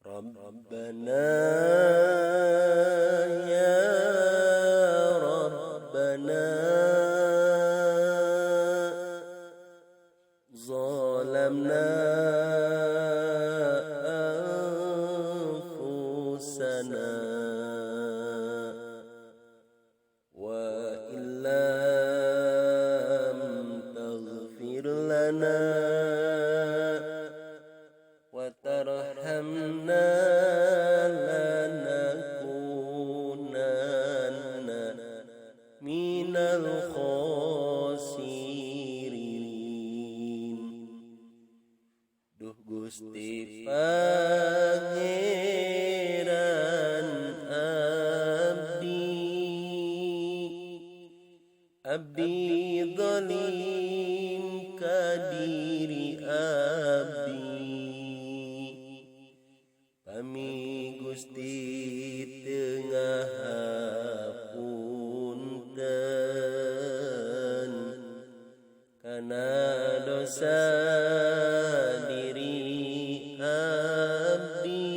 Rabbana ya Rabbana zalamna anfusana wa illam taghfir lana wa tarhamna lanakunanna minal khosirin. Duh Gusti Pangeran abdi zalim ka diri abdi, pami Gusti tengah hapunten kana dosa diri abdi,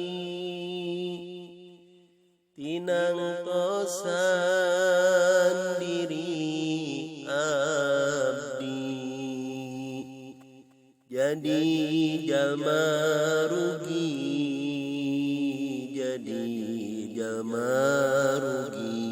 tinang tosan diri abdi, jadi jalma rugi, jadi jalma rugi.